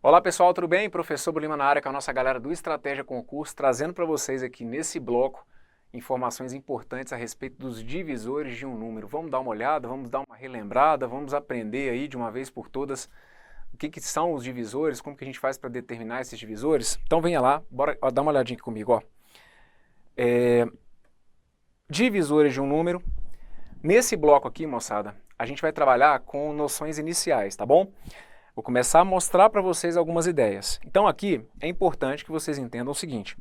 Olá pessoal, tudo bem? Professor Lima na área com a nossa galera do Estratégia Concurso, trazendo para vocês aqui nesse bloco informações importantes a respeito dos divisores de um número. Vamos dar uma olhada, vamos dar uma relembrada, vamos aprender aí de uma vez por todas o que são os divisores, como que a gente faz para determinar esses divisores. Então venha lá, bora dar uma olhadinha aqui comigo. Ó. Divisores de um número. Nesse bloco aqui, moçada, a gente vai trabalhar com noções iniciais, tá bom? Vou começar a mostrar para vocês algumas ideias. Então aqui é importante que vocês entendam o seguinte: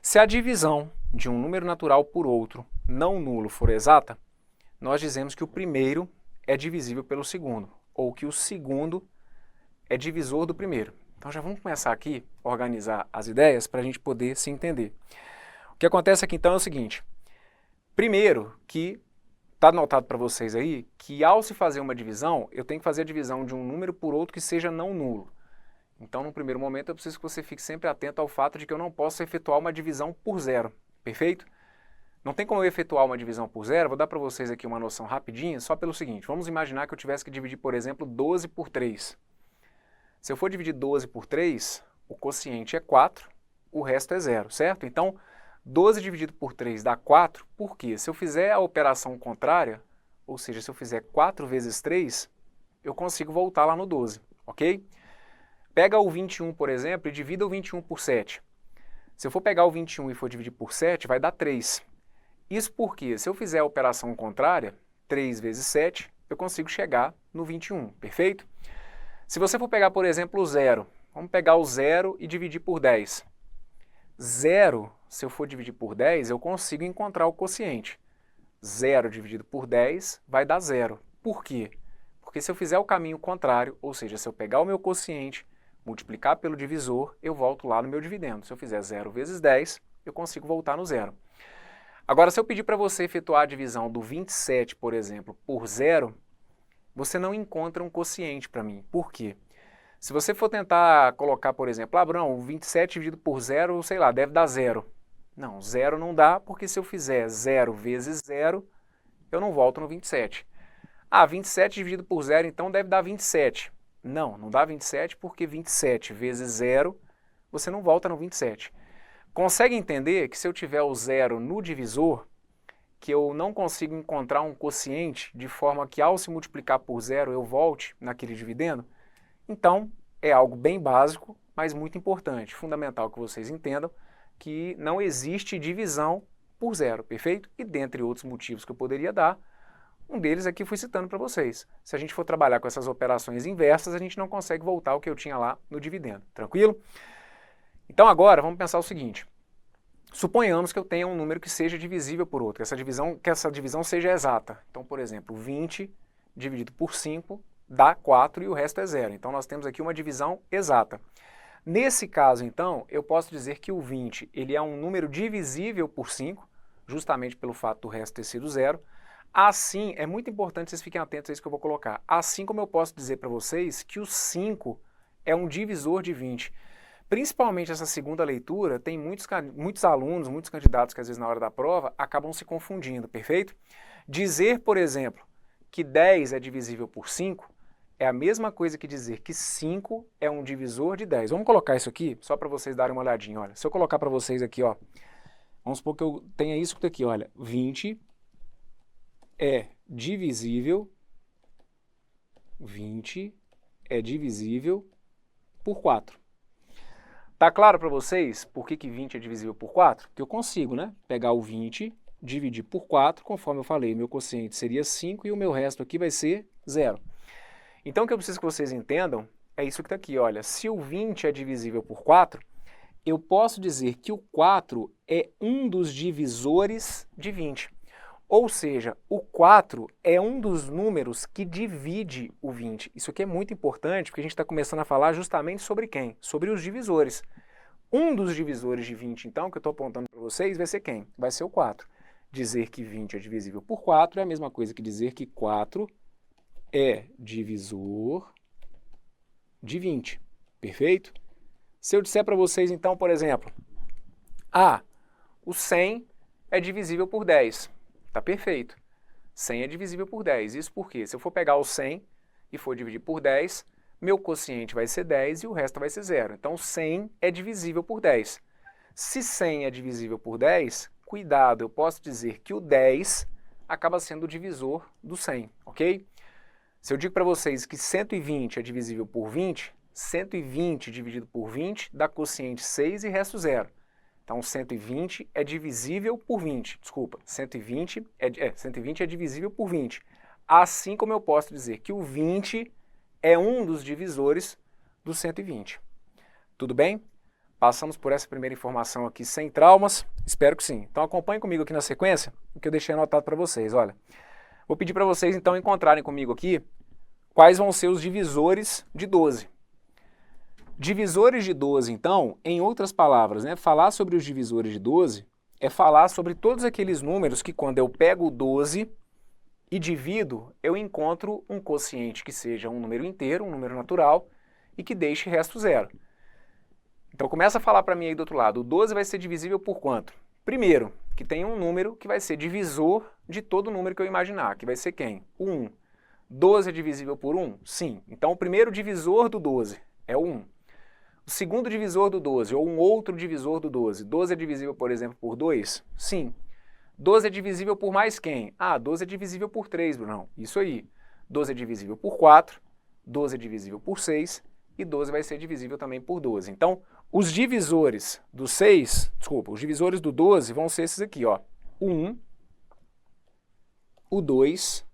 se a divisão de um número natural por outro não nulo for exata, nós dizemos que o primeiro é divisível pelo segundo, ou que o segundo é divisor do primeiro. Então já vamos começar aqui a organizar as ideias para a gente poder se entender. O que acontece aqui então é o seguinte: primeiro que está anotado para vocês aí que ao se fazer uma divisão, eu tenho que fazer a divisão de um número por outro que seja não nulo. Então, no primeiro momento, eu preciso que você fique sempre atento ao fato de que eu não posso efetuar uma divisão por zero, perfeito? Não tem como eu efetuar uma divisão por zero, vou dar para vocês aqui uma noção rapidinha, só pelo seguinte: vamos imaginar que eu tivesse que dividir, por exemplo, 12 por 3. Se eu for dividir 12 por 3, o quociente é 4, o resto é zero, certo? Então, 12 dividido por 3 dá 4, por quê? Se eu fizer a operação contrária, ou seja, se eu fizer 4 vezes 3, eu consigo voltar lá no 12, ok? Pega o 21, por exemplo, e divida o 21 por 7. Se eu for pegar o 21 e for dividir por 7, vai dar 3. Isso porque, se eu fizer a operação contrária, 3 vezes 7, eu consigo chegar no 21, perfeito? Se você for pegar, por exemplo, o 0, vamos pegar o 0 e dividir por 10. 0, se eu for dividir por 10, eu consigo encontrar o quociente. 0 dividido por 10 vai dar 0. Por quê? Porque se eu fizer o caminho contrário, ou seja, se eu pegar o meu quociente, multiplicar pelo divisor, eu volto lá no meu dividendo. Se eu fizer 0 vezes 10, eu consigo voltar no zero. Agora, se eu pedir para você efetuar a divisão do 27, por exemplo, por 0, você não encontra um quociente para mim. Por quê? Se você for tentar colocar, por exemplo, Bruno, 27 dividido por 0, sei lá, deve dar 0. Não, 0 não dá, porque se eu fizer 0 vezes 0, eu não volto no 27. 27 dividido por 0, então deve dar 27. Não, não dá 27, porque 27 vezes 0, você não volta no 27. Consegue entender que se eu tiver o 0 no divisor, que eu não consigo encontrar um quociente de forma que ao se multiplicar por 0 eu volte naquele dividendo? Então, é algo bem básico, mas muito importante, fundamental que vocês entendam que não existe divisão por zero, perfeito? E dentre outros motivos que eu poderia dar, um deles aqui fui citando para vocês. Se a gente for trabalhar com essas operações inversas, a gente não consegue voltar ao que eu tinha lá no dividendo, tranquilo? Então agora vamos pensar o seguinte: suponhamos que eu tenha um número que seja divisível por outro, que essa divisão seja exata. Então, por exemplo, 20 dividido por 5 dá 4 e o resto é 0. Então nós temos aqui uma divisão exata. Nesse caso, então, eu posso dizer que o 20 ele é um número divisível por 5, justamente pelo fato do resto ter sido 0. Assim, é muito importante vocês fiquem atentos a isso que eu vou colocar. Assim como eu posso dizer para vocês que o 5 é um divisor de 20. Principalmente essa segunda leitura, tem muitos alunos, muitos candidatos que às vezes na hora da prova acabam se confundindo, perfeito? Dizer, por exemplo, que 10 é divisível por 5 é a mesma coisa que dizer que 5 é um divisor de 10. Vamos colocar isso aqui, só para vocês darem uma olhadinha. Olha, se eu colocar para vocês aqui, ó, vamos supor que eu tenha isso aqui, olha, 20 é divisível, 20 é divisível por 4. Tá claro para vocês por que 20 é divisível por 4? Que eu consigo, né, pegar o 20, dividir por 4, conforme eu falei, meu quociente seria 5 e o meu resto aqui vai ser 0. Então o que eu preciso que vocês entendam é isso que está aqui, olha, se o 20 é divisível por 4, eu posso dizer que o 4 é um dos divisores de 20. Ou seja, o 4 é um dos números que divide o 20. Isso aqui é muito importante porque a gente está começando a falar justamente sobre quem? Sobre os divisores. Um dos divisores de 20, então, que eu estou apontando para vocês, vai ser quem? Vai ser o 4. Dizer que 20 é divisível por 4 é a mesma coisa que dizer que 4 é divisor de 20, perfeito? Se eu disser para vocês, então, por exemplo, o 100 é divisível por 10, tá perfeito. 100 é divisível por 10, isso porque se eu for pegar o 100 e for dividir por 10, meu quociente vai ser 10 e o resto vai ser 0. Então 100 é divisível por 10. Se 100 é divisível por 10, cuidado, eu posso dizer que o 10 acaba sendo o divisor do 100, ok? Se eu digo para vocês que 120 é divisível por 20, 120 dividido por 20 dá quociente 6 e resto 0. Então 120 é divisível por 20, desculpa, 120 é divisível por 20. Assim como eu posso dizer que o 20 é um dos divisores do 120. Tudo bem? Passamos por essa primeira informação aqui sem traumas? Espero que sim. Então acompanhe comigo aqui na sequência, o que eu deixei anotado para vocês. Olha, vou pedir para vocês então encontrarem comigo aqui quais vão ser os divisores de 12. Divisores de 12, então, em outras palavras, né, falar sobre os divisores de 12 é falar sobre todos aqueles números que quando eu pego o 12 e divido, eu encontro um quociente que seja um número inteiro, um número natural, e que deixe resto 0. Então começa a falar para mim aí do outro lado, o 12 vai ser divisível por quanto? Primeiro, que tem um número que vai ser divisor de todo número que eu imaginar, que vai ser quem? O 1. 12 é divisível por 1? Sim. Então o primeiro divisor do 12 é o 1. O segundo divisor do 12, ou um outro divisor do 12. 12 é divisível, por exemplo, por 2? Sim. 12 é divisível por mais quem? Ah, 12 é divisível por 3, Brunão. Isso aí. 12 é divisível por 4, 12 é divisível por 6 e 12 vai ser divisível também por 12. Então, os divisores do 12 vão ser esses aqui, ó. O 1, o 2,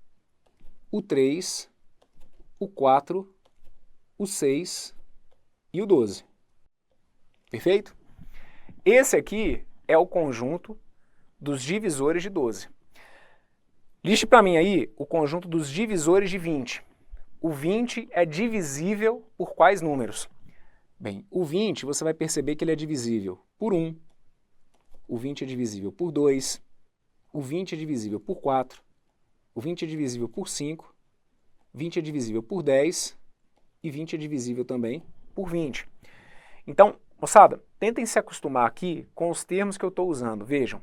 o 3, o 4, o 6 e o 12. Perfeito? Esse aqui é o conjunto dos divisores de 12. Liste para mim aí o conjunto dos divisores de 20. O 20 é divisível por quais números? Bem, o 20 você vai perceber que ele é divisível por 1, o 20 é divisível por 2, o 20 é divisível por 4, o 20 é divisível por 5, 20 é divisível por 10 e 20 é divisível também por 20. Então, moçada, tentem se acostumar aqui com os termos que eu estou usando. Vejam,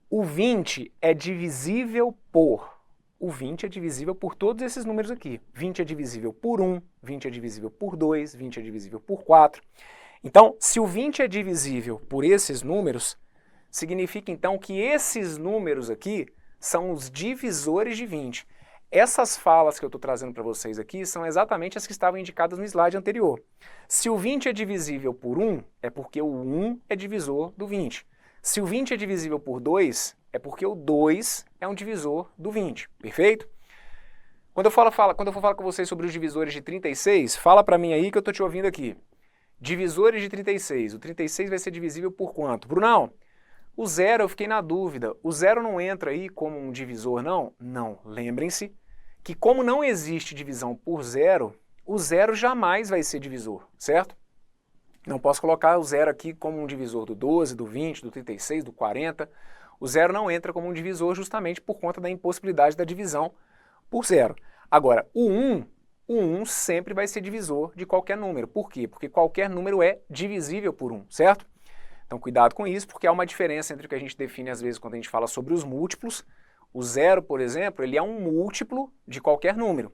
o 20 é divisível por... O 20 é divisível por todos esses números aqui. 20 é divisível por 1, 20 é divisível por 2, 20 é divisível por 4. Então, se o 20 é divisível por esses números, significa então que esses números aqui são os divisores de 20. Essas falas que eu estou trazendo para vocês aqui são exatamente as que estavam indicadas no slide anterior. Se o 20 é divisível por 1, é porque o 1 é divisor do 20. Se o 20 é divisível por 2, é porque o 2 é um divisor do 20, perfeito? Quando eu for falar com vocês sobre os divisores de 36, fala para mim aí que eu estou te ouvindo aqui. Divisores de 36, o 36 vai ser divisível por quanto? Brunão, o 0 eu fiquei na dúvida, o 0 não entra aí como um divisor não? Não, lembrem-se que como não existe divisão por 0, o 0 jamais vai ser divisor, certo? Não posso colocar o 0 aqui como um divisor do 12, do 20, do 36, do 40. O 0 não entra como um divisor justamente por conta da impossibilidade da divisão por 0. Agora, o 1 sempre vai ser divisor de qualquer número. Por quê? Porque qualquer número é divisível por 1, certo? Então cuidado com isso, porque há uma diferença entre o que a gente define às vezes quando a gente fala sobre os múltiplos. O 0, por exemplo, ele é um múltiplo de qualquer número.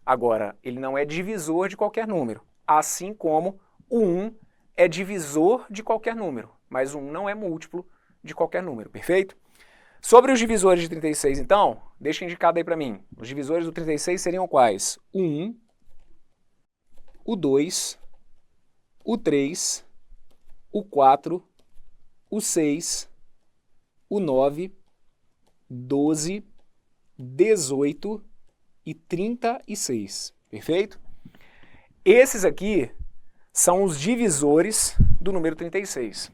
Agora, ele não é divisor de qualquer número. Assim como o 1 é divisor de qualquer número, mas o 1 não é múltiplo de qualquer número, perfeito? Sobre os divisores de 36, então, deixa indicado aí para mim. Os divisores do 36 seriam quais? O 1, o 2, o 3, o 4, o 6, o 9, 12, 18 e 36, perfeito? Esses aqui são os divisores do número 36.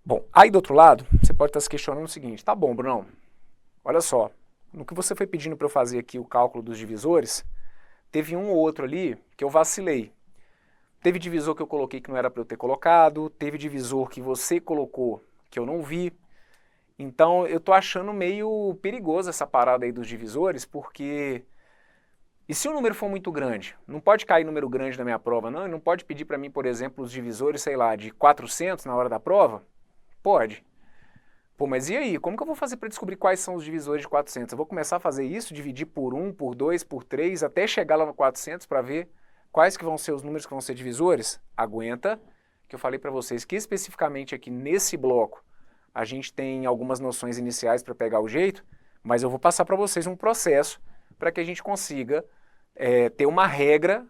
Bom, aí do outro lado, você pode estar se questionando o seguinte, tá bom, Brunão, olha só, no que você foi pedindo para eu fazer aqui o cálculo dos divisores, teve um ou outro ali que eu vacilei. Teve divisor que eu coloquei que não era para eu ter colocado, teve divisor que você colocou que eu não vi. Então eu tô achando meio perigoso essa parada aí dos divisores, porque... E se o número for muito grande? Não pode cair número grande na minha prova, não? E não pode pedir para mim, por exemplo, os divisores, sei lá, de 400 na hora da prova? Pode. Pô, mas e aí? Como que eu vou fazer para descobrir quais são os divisores de 400? Eu vou começar a fazer isso, dividir por 1, por 2, por 3, até chegar lá no 400 para ver quais que vão ser os números que vão ser divisores? Aguenta, que eu falei para vocês que especificamente aqui nesse bloco a gente tem algumas noções iniciais para pegar o jeito, mas eu vou passar para vocês um processo para que a gente consiga ter uma regra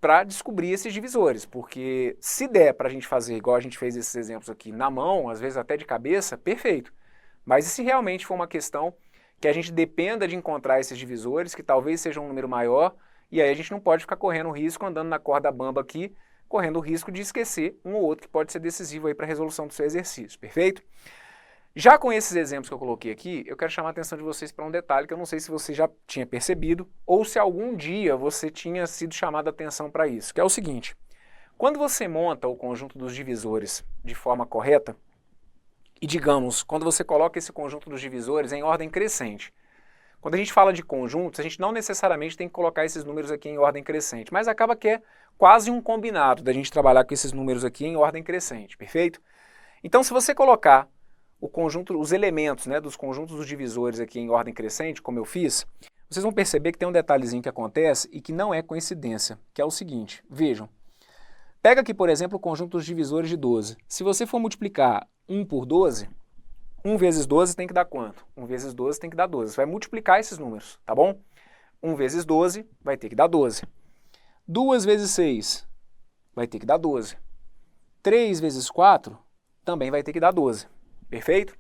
para descobrir esses divisores, porque se der para a gente fazer igual a gente fez esses exemplos aqui na mão, às vezes até de cabeça, perfeito. Mas e se realmente for uma questão que a gente dependa de encontrar esses divisores, que talvez seja um número maior, e aí a gente não pode ficar correndo o risco, andando na corda bamba aqui, correndo o risco de esquecer um ou outro que pode ser decisivo aí para a resolução do seu exercício, perfeito? Já com esses exemplos que eu coloquei aqui, eu quero chamar a atenção de vocês para um detalhe que eu não sei se você já tinha percebido ou se algum dia você tinha sido chamado a atenção para isso, que é o seguinte: quando você monta o conjunto dos divisores de forma correta, e digamos, quando você coloca esse conjunto dos divisores em ordem crescente, quando a gente fala de conjuntos, a gente não necessariamente tem que colocar esses números aqui em ordem crescente, mas acaba que é quase um combinado da gente trabalhar com esses números aqui em ordem crescente, perfeito? Então, se você colocar o conjunto, os elementos, né, dos conjuntos dos divisores aqui em ordem crescente, como eu fiz, vocês vão perceber que tem um detalhezinho que acontece e que não é coincidência, que é o seguinte, vejam. Pega aqui, por exemplo, o conjunto dos divisores de 12. Se você for multiplicar 1 por 12, 1 vezes 12 tem que dar quanto? 1 vezes 12 tem que dar 12. Você vai multiplicar esses números, tá bom? 1 vezes 12 vai ter que dar 12. 2 vezes 6 vai ter que dar 12. 3 vezes 4 também vai ter que dar 12. Perfeito?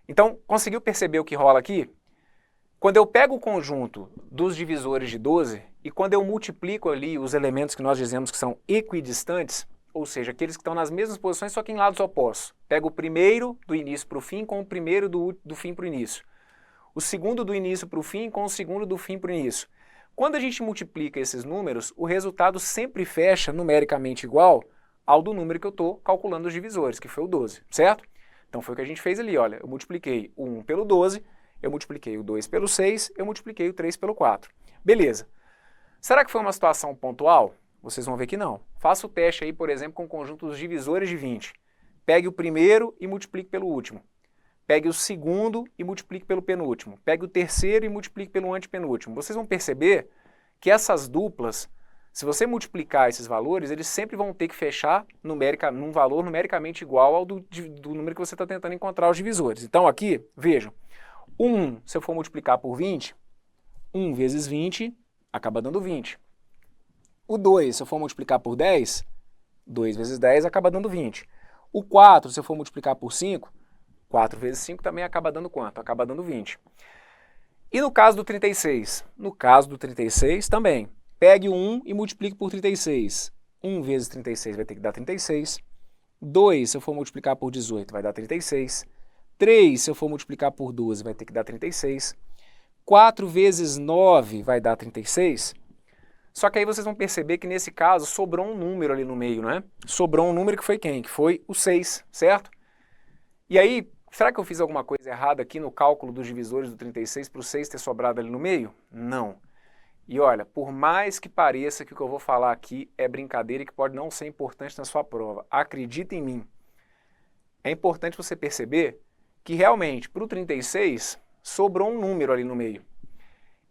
Então, conseguiu perceber o que rola aqui? Quando eu pego o conjunto dos divisores de 12 e quando eu multiplico ali os elementos que nós dizemos que são equidistantes, ou seja, aqueles que estão nas mesmas posições, só que em lados opostos. Pego o primeiro do início para o fim com o primeiro do fim para o início. O segundo do início para o fim com o segundo do fim para o início. Quando a gente multiplica esses números, o resultado sempre fecha numericamente igual ao do número que eu estou calculando os divisores, que foi o 12, certo? Então foi o que a gente fez ali, olha, eu multipliquei o 1 pelo 12, eu multipliquei o 2 pelo 6, eu multipliquei o 3 pelo 4. Beleza. Será que foi uma situação pontual? Vocês vão ver que não. Faça o teste aí, por exemplo, com o conjunto dos divisores de 20. Pegue o primeiro e multiplique pelo último. Pegue o segundo e multiplique pelo penúltimo. Pegue o terceiro e multiplique pelo antepenúltimo. Vocês vão perceber que essas duplas, se você multiplicar esses valores, eles sempre vão ter que fechar num valor numericamente igual ao do número que você está tentando encontrar os divisores. Então aqui, vejam, 1, se eu for multiplicar por 20, 1 vezes 20 acaba dando 20. O 2, se eu for multiplicar por 10, 2 vezes 10 acaba dando 20. O 4, se eu for multiplicar por 5, 4 vezes 5 também acaba dando quanto? Acaba dando 20. E no caso do 36? No caso do 36 também. Pegue o 1 e multiplique por 36. 1 vezes 36 vai ter que dar 36. 2, se eu for multiplicar por 18, vai dar 36. 3, se eu for multiplicar por 12, vai ter que dar 36. 4 vezes 9 vai dar 36. Só que aí vocês vão perceber que nesse caso sobrou um número ali no meio, não é? Sobrou um número que foi quem? Que foi o 6, certo? E aí, será que eu fiz alguma coisa errada aqui no cálculo dos divisores do 36 para o 6 ter sobrado ali no meio? Não. E olha, por mais que pareça que o que eu vou falar aqui é brincadeira e que pode não ser importante na sua prova, acredita em mim. É importante você perceber que realmente para o 36 sobrou um número ali no meio.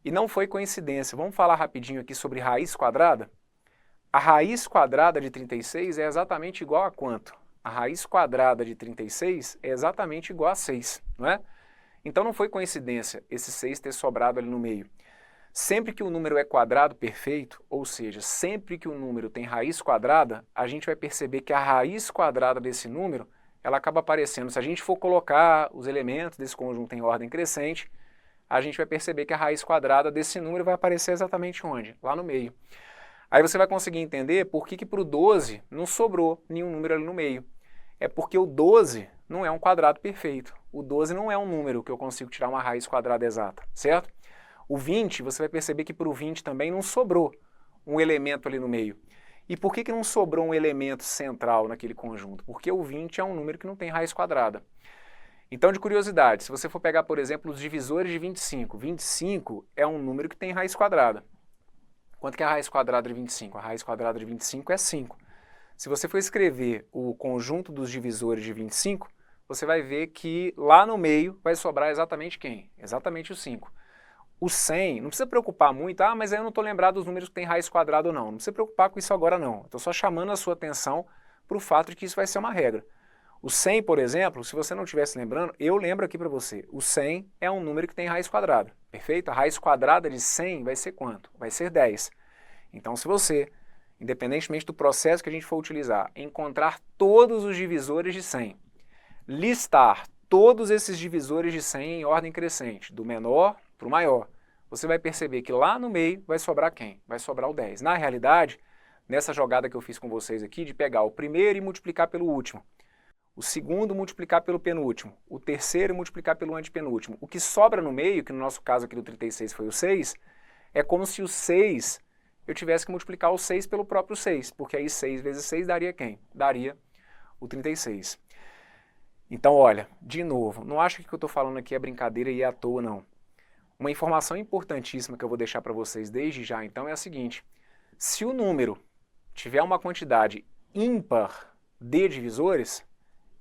E não foi coincidência. Vamos falar rapidinho aqui sobre raiz quadrada? A raiz quadrada de 36 é exatamente igual a quanto? A raiz quadrada de 36 é exatamente igual a 6, não é? Então não foi coincidência esse 6 ter sobrado ali no meio. Sempre que o número é quadrado perfeito, ou seja, sempre que o número tem raiz quadrada, a gente vai perceber que a raiz quadrada desse número, ela acaba aparecendo. Se a gente for colocar os elementos desse conjunto em ordem crescente, a gente vai perceber que a raiz quadrada desse número vai aparecer exatamente onde? Lá no meio. Aí você vai conseguir entender por que para o 12 não sobrou nenhum número ali no meio. É porque o 12 não é um quadrado perfeito. O 12 não é um número que eu consigo tirar uma raiz quadrada exata, certo? O 20, você vai perceber que para o 20 também não sobrou um elemento ali no meio. E por que não sobrou um elemento central naquele conjunto? Porque o 20 é um número que não tem raiz quadrada. Então, de curiosidade, se você for pegar, por exemplo, os divisores de 25, 25 é um número que tem raiz quadrada. Quanto que é a raiz quadrada de 25? A raiz quadrada de 25 é 5. Se você for escrever o conjunto dos divisores de 25, você vai ver que lá no meio vai sobrar exatamente quem? Exatamente o 5. O 100, não precisa preocupar muito, mas aí eu não estou lembrado dos números que tem raiz quadrada ou não. Não precisa preocupar com isso agora não. Estou só chamando a sua atenção para o fato de que isso vai ser uma regra. O 100, por exemplo, se você não estivesse lembrando, eu lembro aqui para você. O 100 é um número que tem raiz quadrada, perfeito? A raiz quadrada de 100 vai ser quanto? Vai ser 10. Então se você, independentemente do processo que a gente for utilizar, encontrar todos os divisores de 100, listar todos esses divisores de 100 em ordem crescente, do menor para o maior, você vai perceber que lá no meio vai sobrar quem? Vai sobrar o 10. Na realidade, nessa jogada que eu fiz com vocês aqui, de pegar o primeiro e multiplicar pelo último, o segundo multiplicar pelo penúltimo, o terceiro multiplicar pelo antepenúltimo, o que sobra no meio, que no nosso caso aqui do 36 foi o 6, é como se o 6, eu tivesse que multiplicar o 6 pelo próprio 6, porque aí 6 vezes 6 daria quem? Daria o 36. Então, olha, de novo, não acho que o que eu estou falando aqui é brincadeira e é à toa, não. Uma informação importantíssima que eu vou deixar para vocês desde já, então, é a seguinte. Se o número tiver uma quantidade ímpar de divisores,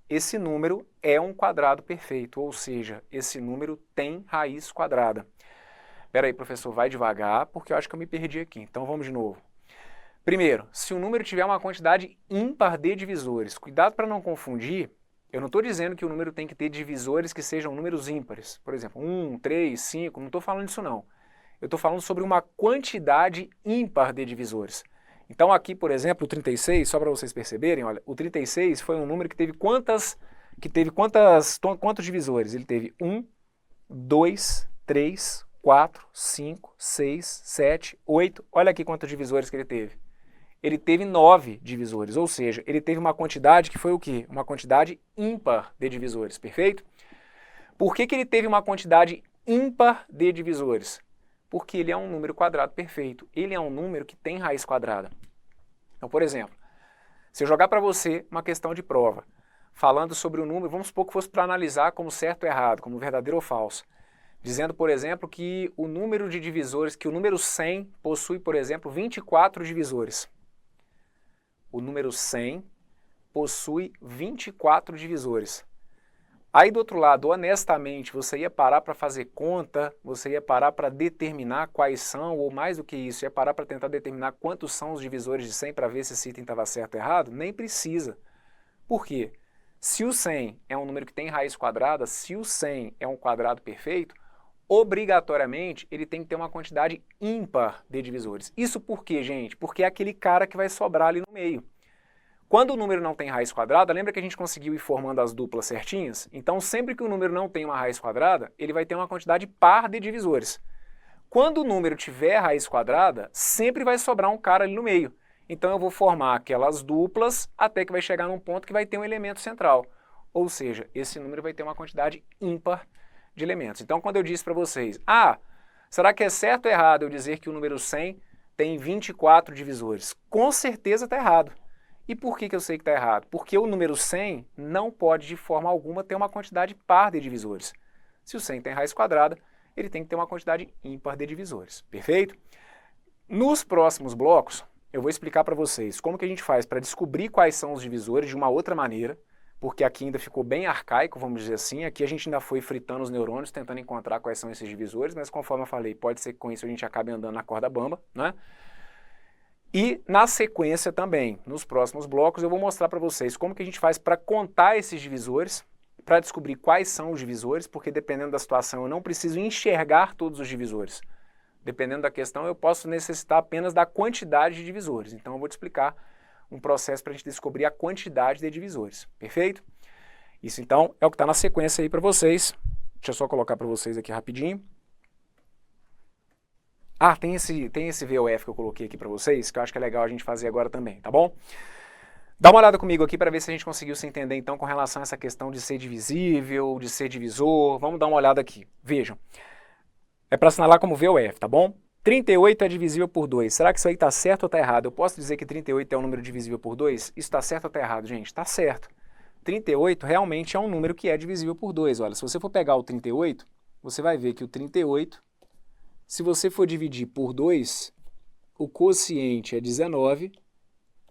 esse número é um quadrado perfeito, ou seja, esse número tem raiz quadrada. Espera aí, professor, vai devagar, porque eu acho que eu me perdi aqui. Então, vamos de novo. Primeiro, se o número tiver uma quantidade ímpar de divisores, cuidado para não confundir. Eu não estou dizendo que o número tem que ter divisores que sejam números ímpares. Por exemplo, 1, 3, 5, não estou falando disso não. Eu estou falando sobre uma quantidade ímpar de divisores. Então aqui, por exemplo, o 36, só para vocês perceberem, olha, o 36 foi um número que teve quantos divisores? Ele teve 1, 2, 3, 4, 5, 6, 7, 8. Olha aqui quantos divisores que ele teve. Ele teve 9 divisores, ou seja, ele teve uma quantidade que foi o quê? Uma quantidade ímpar de divisores, perfeito? Por que ele teve uma quantidade ímpar de divisores? Porque ele é um número quadrado perfeito, ele é um número que tem raiz quadrada. Então, por exemplo, se eu jogar para você uma questão de prova, falando sobre o número, vamos supor que fosse para analisar como certo ou errado, como verdadeiro ou falso, dizendo, por exemplo, que o número de divisores, que o número 100 possui, por exemplo, 24 divisores. O número 100 possui 24 divisores. Aí do outro lado, honestamente, você ia parar para fazer conta, você ia parar para determinar quais são, ou mais do que isso, ia parar para tentar determinar quantos são os divisores de 100 para ver se esse item estava certo ou errado? Nem precisa. Por quê? Se o 100 é um número que tem raiz quadrada, se o 100 é um quadrado perfeito, obrigatoriamente ele tem que ter uma quantidade ímpar de divisores. Isso por quê, gente? Porque é aquele cara que vai sobrar ali no meio. Quando o número não tem raiz quadrada, lembra que a gente conseguiu ir formando as duplas certinhas? Então sempre que o número não tem uma raiz quadrada, ele vai ter uma quantidade par de divisores. Quando o número tiver raiz quadrada, sempre vai sobrar um cara ali no meio. Então eu vou formar aquelas duplas até que vai chegar num ponto que vai ter um elemento central. Ou seja, esse número vai ter uma quantidade ímpar de elementos. Então quando eu disse para vocês, será que é certo ou errado eu dizer que o número 100 tem 24 divisores? Com certeza está errado. E por que eu sei que está errado? Porque o número 100 não pode de forma alguma ter uma quantidade par de divisores. Se o 100 tem raiz quadrada, ele tem que ter uma quantidade ímpar de divisores. Perfeito? Nos próximos blocos, eu vou explicar para vocês como que a gente faz para descobrir quais são os divisores de uma outra maneira, porque aqui ainda ficou bem arcaico, vamos dizer assim. Aqui a gente ainda foi fritando os neurônios, tentando encontrar quais são esses divisores, mas conforme eu falei, pode ser que com isso a gente acabe andando na corda bamba, né? E na sequência também, nos próximos blocos, eu vou mostrar para vocês como que a gente faz para contar esses divisores, para descobrir quais são os divisores, porque dependendo da situação eu não preciso enxergar todos os divisores. Dependendo da questão, eu posso necessitar apenas da quantidade de divisores. Então eu vou te explicar um processo para a gente descobrir a quantidade de divisores. Perfeito? Isso então é o que está na sequência aí para vocês. Deixa eu só colocar para vocês aqui rapidinho. Tem esse VOF que eu coloquei aqui para vocês, que eu acho que é legal a gente fazer agora também, tá bom? Dá uma olhada comigo aqui para ver se a gente conseguiu se entender então com relação a essa questão de ser divisível, de ser divisor. Vamos dar uma olhada aqui. Vejam. É para assinalar como VOF, tá bom? 38 é divisível por 2. Será que isso aí está certo ou está errado? Eu posso dizer que 38 é um número divisível por 2? Isso está certo ou está errado, gente? Está certo. 38 realmente é um número que é divisível por 2. Olha, se você for pegar o 38, você vai ver que o 38, se você for dividir por 2, o quociente é 19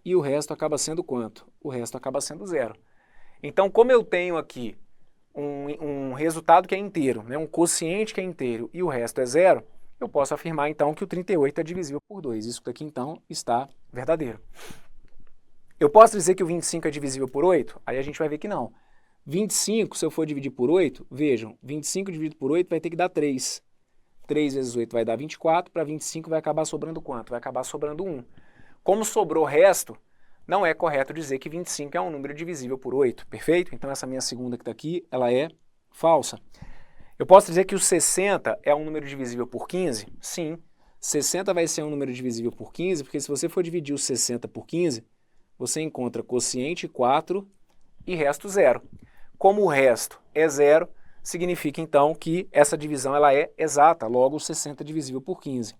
e o resto acaba sendo quanto? O resto acaba sendo 0. Então, como eu tenho aqui um resultado que é inteiro, né, um quociente que é inteiro e o resto é zero, eu posso afirmar então que o 38 é divisível por 2. Isso daqui então está verdadeiro. Eu posso dizer que o 25 é divisível por 8? Aí a gente vai ver que não. 25, se eu for dividir por 8, vejam, 25 dividido por 8 vai ter que dar 3. 3 vezes 8 vai dar 24, para 25 vai acabar sobrando quanto? Vai acabar sobrando 1. Como sobrou resto, não é correto dizer que 25 é um número divisível por 8, perfeito? Então essa minha segunda que está aqui, ela é falsa. Eu posso dizer que o 60 é um número divisível por 15? Sim. 60 vai ser um número divisível por 15, porque se você for dividir o 60 por 15, você encontra quociente 4 e resto 0. Como o resto é 0, significa então que essa divisão ela é exata, logo o 60 é divisível por 15.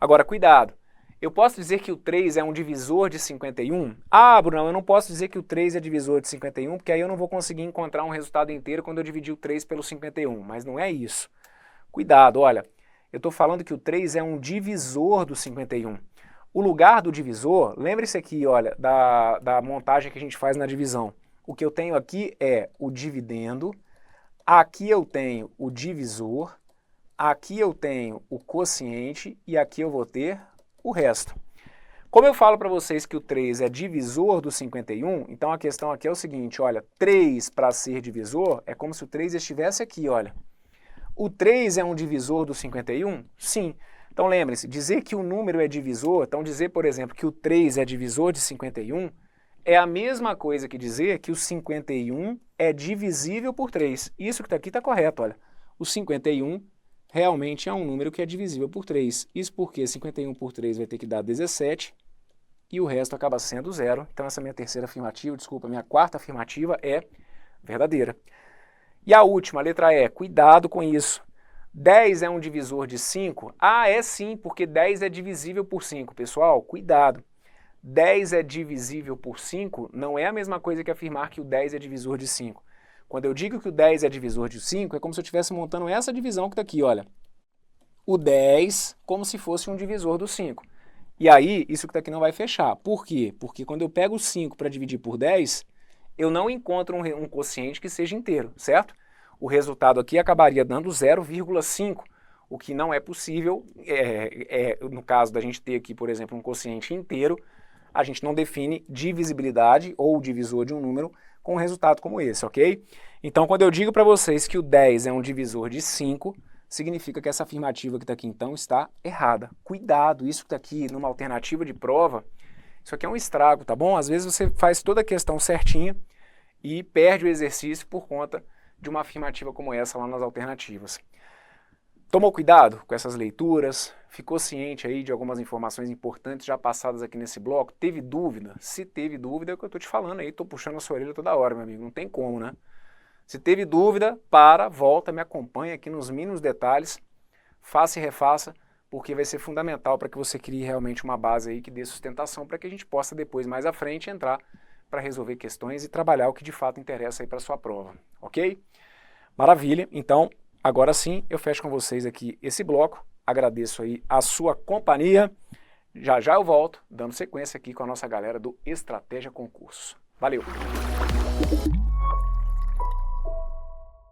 Agora, cuidado, eu posso dizer que o 3 é um divisor de 51? Ah, Brunão, eu não posso dizer que o 3 é divisor de 51, porque aí eu não vou conseguir encontrar um resultado inteiro quando eu dividir o 3 pelo 51, mas não é isso. Cuidado, olha, eu estou falando que o 3 é um divisor do 51. O lugar do divisor, lembre-se aqui, olha, da montagem que a gente faz na divisão. O que eu tenho aqui é o dividendo, aqui eu tenho o divisor, aqui eu tenho o quociente e aqui eu vou ter o resto. Como eu falo para vocês que o 3 é divisor do 51, então a questão aqui é o seguinte, olha, 3 para ser divisor é como se o 3 estivesse aqui, olha. O 3 é um divisor do 51? Sim. Então lembre-se, dizer que o número é divisor, então dizer, por exemplo, que o 3 é divisor de 51, é a mesma coisa que dizer que o 51 é divisível por 3. Isso que está aqui está correto, olha. O 51 realmente é um número que é divisível por 3. Isso porque 51 por 3 vai ter que dar 17 e o resto acaba sendo 0. Então essa minha terceira afirmativa, desculpa, minha quarta afirmativa é verdadeira. E a última, a letra E, cuidado com isso. 10 é um divisor de 5? Ah, é sim, porque 10 é divisível por 5. Pessoal, cuidado. 10 é divisível por 5 não é a mesma coisa que afirmar que o 10 é divisor de 5. Quando eu digo que o 10 é divisor de 5, é como se eu estivesse montando essa divisão que está aqui, olha. O 10 como se fosse um divisor do 5. E aí, isso que está aqui não vai fechar. Por quê? Porque quando eu pego o 5 para dividir por 10, eu não encontro um quociente que seja inteiro, certo? O resultado aqui acabaria dando 0,5, o que não é possível, no caso da gente ter aqui, por exemplo, um quociente inteiro, a gente não define divisibilidade ou divisor de um número com um resultado como esse, ok? Então, quando eu digo para vocês que o 10 é um divisor de 5, significa que essa afirmativa que está aqui, então, está errada. Cuidado, isso que está aqui numa alternativa de prova, isso aqui é um estrago, tá bom? Às vezes você faz toda a questão certinha e perde o exercício por conta de uma afirmativa como essa lá nas alternativas. Tomou cuidado com essas leituras? Ficou ciente aí de algumas informações importantes já passadas aqui nesse bloco? Teve dúvida? Se teve dúvida, é o que eu estou te falando aí, estou puxando a sua orelha toda hora, meu amigo, não tem como, né? Se teve dúvida, volta, me acompanha aqui nos mínimos detalhes, faça e refaça, porque vai ser fundamental para que você crie realmente uma base aí que dê sustentação para que a gente possa depois, mais à frente, entrar para resolver questões e trabalhar o que de fato interessa aí para a sua prova, ok? Maravilha, então agora sim eu fecho com vocês aqui esse bloco, agradeço aí a sua companhia, já já eu volto dando sequência aqui com a nossa galera do Estratégia Concurso. Valeu!